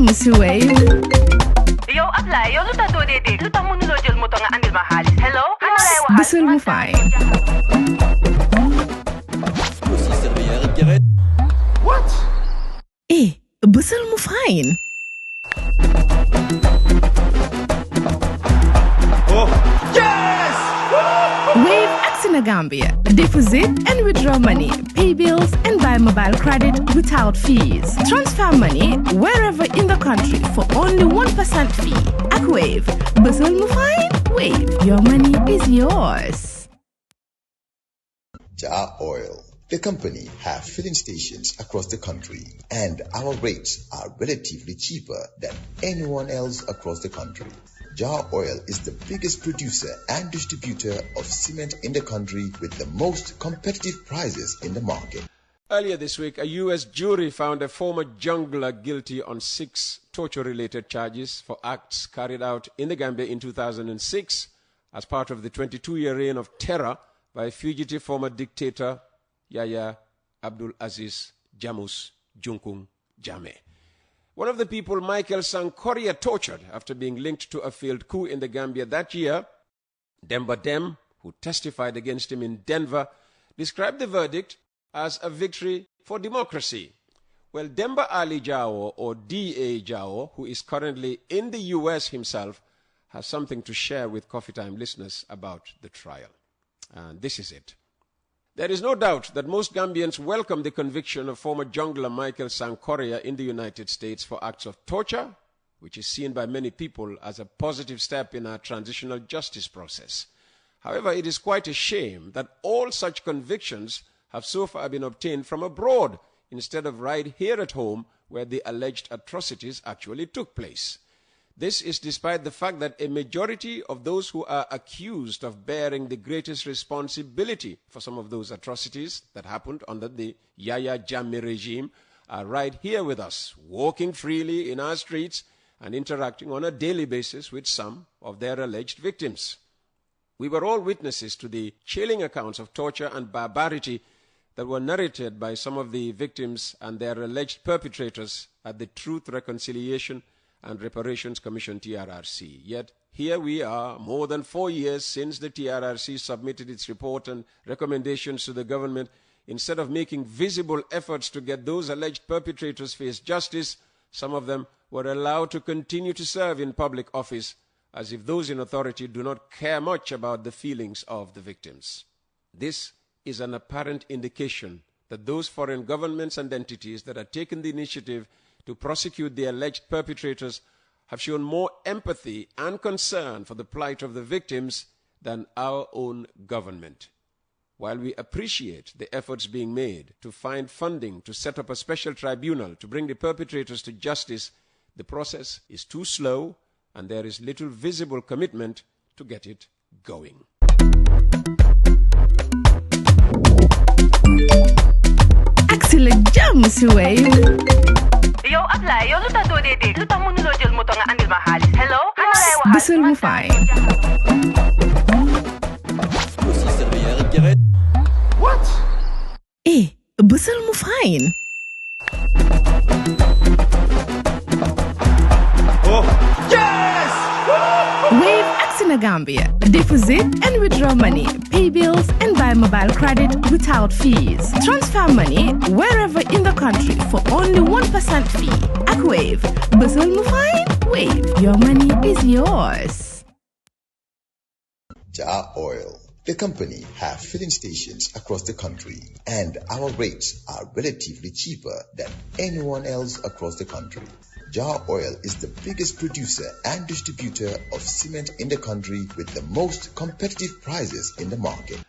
jàmm si Wave. yow Ablaye yow lu tax doo dee dégg lu tax mënuloo jël moto nga andil ma xaalis hello xanaa lay waxal bësal mu fay. What? Bësal mu fine. Oh, yes! Wave acts in Gambia. Deposit and withdraw money, pay bills and buy mobile credit without fees. Transfer money wherever in the country for only 1% fee. Ak Wave, bësal mu fine. Wave, your money is yours. Jawo, the company, have filling stations across the country, and our rates are relatively cheaper than anyone else across the country. Jawo is the biggest producer and distributor of cement in the country with the most competitive prices in the market. Earlier this week, a U.S. jury found a former jungler guilty on 6 torture-related charges for acts carried out in the Gambia in 2006 as part of the 22-year reign of terror by fugitive former dictator Yahya Abdul Aziz Jamus Junkung Jammeh. One of the people Michael Sankoria tortured after being linked to a failed coup in the Gambia that year, Demba Dem, who testified against him in Denver, described the verdict as a victory for democracy. Well, Demba Ali Jawo, or D.A. Jawo, who is currently in the U.S. himself, has something to share with Coffee Time listeners about the trial. And this is it. There is no doubt that most Gambians welcome the conviction of former jungler Michael Sankoria in the United States for acts of torture, which is seen by many people as a positive step in our transitional justice process. However, it is quite a shame that all such convictions have so far been obtained from abroad instead of right here at home where the alleged atrocities actually took place. This is despite the fact that a majority of those who are accused of bearing the greatest responsibility for some of those atrocities that happened under the Yahya Jammeh regime are right here with us, walking freely in our streets and interacting on a daily basis with some of their alleged victims. We were all witnesses to the chilling accounts of torture and barbarity that were narrated by some of the victims and their alleged perpetrators at the Truth, Reconciliation and Reparations Commission, TRRC. Yet here we are, more than 4 years since the TRRC submitted its report and recommendations to the government. Instead of making visible efforts to get those alleged perpetrators face justice, some of them were allowed to continue to serve in public office as if those in authority do not care much about the feelings of the victims. This is an apparent indication that those foreign governments and entities that have taken the initiative to prosecute the alleged perpetrators have shown more empathy and concern for the plight of the victims than our own government. While we appreciate the efforts being made to find funding to set up a special tribunal to bring the perpetrators to justice, the process is too slow and there is little visible commitment to get it going. Excellent jàmm si Wave. yow Ablaye yow lu tax doo dee dégg lu tax mënuloo jël moto nga andil ma xaalis hello xanaa lay waxal bësal mu fine. What? Bësal mu fine. Oh, yes! Wave acts in Gambia. Deposit and withdraw money, pay bills and buy mobile credit without fees. Transfer money wherever in the country for only 1% fee. Ak Wave, bësal mu fine. Wave, your money is yours. Jawo, the company, have filling stations across the country, and our rates are relatively cheaper than anyone else across the country. Jawo is the biggest producer and distributor of cement in the country with the most competitive prices in the market.